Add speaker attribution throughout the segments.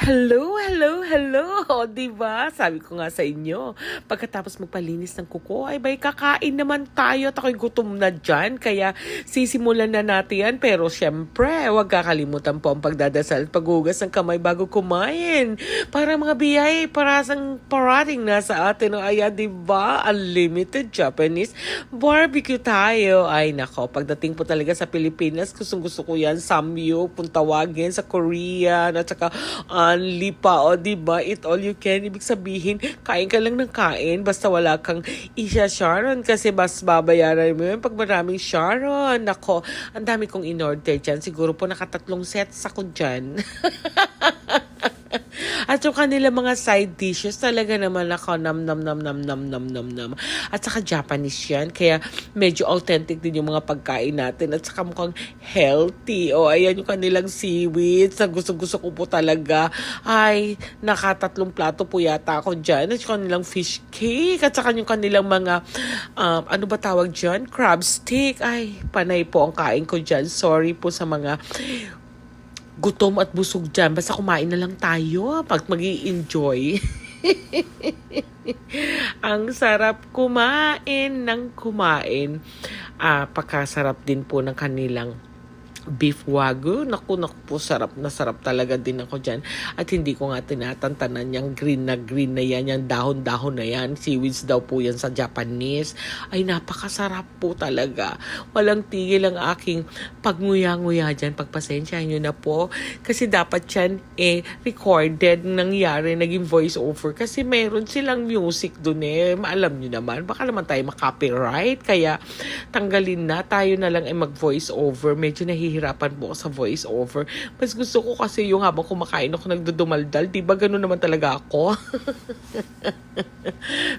Speaker 1: Hello, hello, hello! O, diba? Sabi ko nga sa inyo, pagkatapos magpalinis ng kuko, ay bay kakain naman tayo at ako'y gutom na dyan. Kaya sisimulan na natin yan. Pero syempre, huwag kakalimutan po ang pagdadasal at paghugas ng kamay bago kumain. Para mga biyay, parasang parating na sa atin. O ayan, diba? Unlimited Japanese barbecue tayo. Ay nako, pagdating po talaga sa Pilipinas, gustong gusto ko yan. Samyup, kung tawagin sa Korean, at saka only pa, o diba? Eat all you can. Ibig sabihin, kain ka lang ng kain, basta wala kang isya-sharon kasi mas babayaran mo yun pag maraming sharon. Nako, ang dami kong in-order dyan. Siguro po nakatatlong sets ako dyan. At yung kanila mga side dishes, talaga naman ako nam nam nam nam nam nam nam nam. At saka Japanese yan, kaya medyo authentic din yung mga pagkain natin. At saka mukhang healthy. O ayan yung kanilang seaweeds na gusto-gusto ko po talaga. Ay, nakatatlong plato po yata ako dyan. At yung kanilang fish cake. At saka yung kanilang mga, ano ba tawag dyan? Crab stick. Ay, panay po ang kain ko dyan. Sorry po sa mga gutom at busog dyan. Basta kumain na lang tayo pag mag-i-enjoy. Ang sarap kumain ng kumain. Pagkasarap din po ng kanilang beef wagyu. Naku po, sarap na sarap talaga din ako dyan. At hindi ko nga tinatantanan yung green na yan, yung dahon-dahon na yan. Seaweeds daw po yan sa Japanese. Ay, napakasarap po talaga. Walang tigil ang aking pagnguya-nguya dyan. Pagpasensyahan nyo na po. Kasi dapat yan recorded, nangyari, naging voice over. Kasi meron silang music dun Alam nyo naman, baka naman tayo makopyright. Kaya tanggalin na, tayo na lang mag-voice over. Medyo nahihirapan po ako sa voice over. Mas gusto ko kasi yung habang kumakain ako nagdudumaldal. Diba ganun naman talaga ako?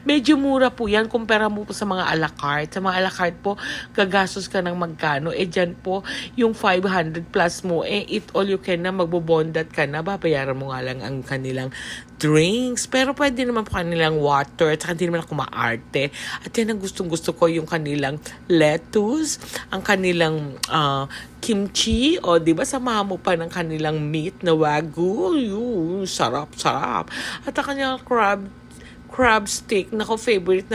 Speaker 1: Medyo mura po yan kumpara mo po sa mga a la carte. Sa mga a la carte po, gagastos ka ng magkano. Dyan po, yung 500 plus mo, eat all you can na, magbobondat ka na, babayaran mo nga lang ang kanilang drinks. Pero pwede naman po kanilang water, at hindi naman ako maarte. At yan ang gustong-gusto ko, yung kanilang lettuce, ang kanilang kimchi, o diba samahan mo pa ng kanilang meat na wagyu. Sarap. At ang kanilang crab stick, nako, favorite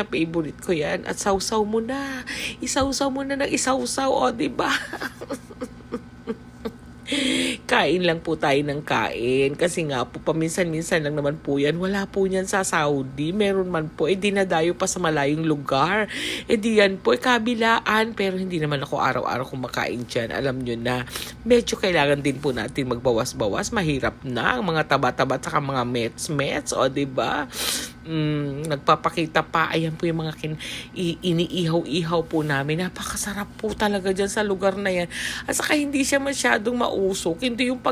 Speaker 1: ko yan. At sausaw mo na. Isausaw mo na ng isausaw, o diba? Kain lang po tayo ng kain. Kasi nga po, paminsan-minsan lang naman po yan. Wala po yan sa Saudi. Meron man po. Dinadayo pa sa malayong lugar. Di yan po, kabilaan. Pero hindi naman ako araw-araw kumakain dyan. Alam nyo na, medyo kailangan din po natin magbawas-bawas. Mahirap na ang mga taba-taba at saka mga mets-mets. O, diba? Nagpapakita pa. Ayan po yung mga iniihaw-ihaw po namin. Napakasarap po talaga dyan sa lugar na yan. At saka hindi siya masyadong mausok. Hindi yung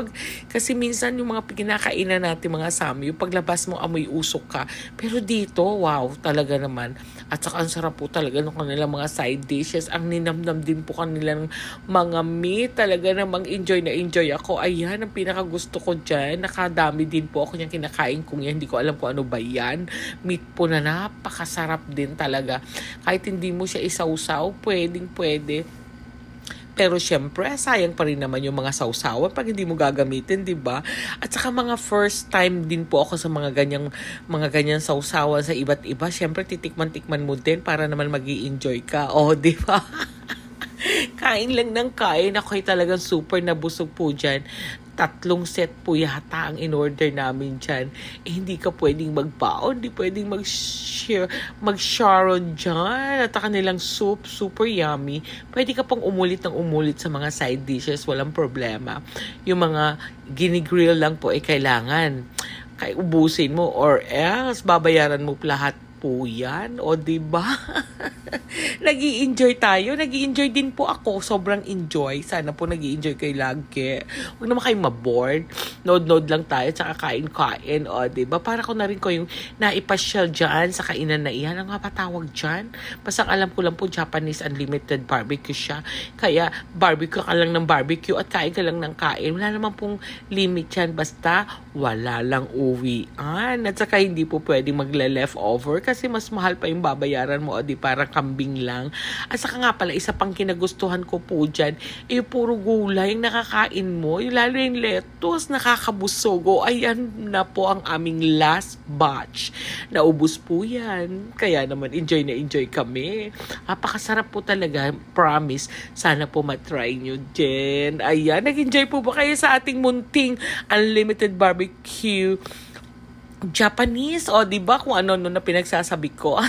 Speaker 1: kasi minsan yung mga kinakainan natin mga samyo, paglabas mo amoy usok ka. Pero dito, wow, talaga naman. At saka ang sarap po talaga ng kanilang mga side dishes. Ang ninamnam din po kanilang mga meat. Talaga namang enjoy na enjoy ako. Ayan, ang pinakagusto ko dyan. Nakadami din po ako niyang kinakain kong yan. Hindi ko alam kung ano ba yan. Meat po na napakasarap din talaga. Kahit hindi mo siya isawsaw, pwede. Pero syempre, sayang pa rin naman yung mga sausawan pag hindi mo gagamitin, di ba? At saka mga first time din po ako sa mga ganyang sausawan sa iba't iba. Syempre, titikman-tikman mo din para naman magi-enjoy ka. O, di ba? Kain lang ng kain. Ako'y talagang super nabusog po dyan. 3 set po yata ang in-order namin dyan. Hindi ka pwedeng magbaon, hindi pwedeng mag-sharon dyan. At kanilang soup, super yummy. Pwede ka pang umulit sa mga side dishes, walang problema. Yung mga ginigrill lang po kailangan. Kaya ubusin mo or else babayaran mo lahat po yan. O diba? Nag-i-enjoy tayo. Nag-i-enjoy din po ako. Sobrang enjoy. Sana po nag-i-enjoy kayo lagi. Huwag naman kayo maboard. Nod-nod lang tayo. Tsaka kain-kain. O, diba? Para ko na rin ko yung naipasyal dyan sa kainan na iyan. Ang nga patawag dyan? Basta alam ko lang po Japanese Unlimited Barbecue siya. Kaya barbecue ka lang ng barbecue at kain ka lang ng kain. Wala naman pong limit yan. Basta wala lang uwian. At saka hindi po pwedeng magle-leftover kasi mas mahal pa yung babayaran mo, o di parang kambing lang. At saka nga pala, isa pang kinagustuhan ko po dyan, puro gulay yung nakakain mo, yung lalo yung lettuce, nakakabusog. O ayan na po ang aming last batch. Naubos po yan. Kaya naman, enjoy na enjoy kami. Napakasarap po talaga, promise. Sana po matry nyo din. Ayan, nag-enjoy po ba kayo sa ating munting unlimited barbecue Japanese? O, diba kung ano na pinagsasabi ko?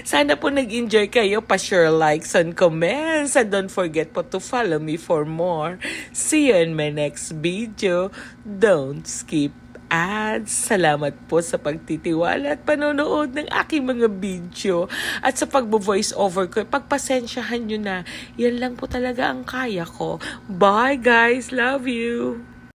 Speaker 1: Sana po nag-enjoy kayo. Pa-share, likes, and comments. And don't forget po to follow me for more. See you in my next video. Don't skip ads. Salamat po sa pagtitiwala at panonood ng aking mga video. At sa pagbo-voice over ko, pagpasensyahan nyo na. Yan lang po talaga ang kaya ko. Bye guys! Love you!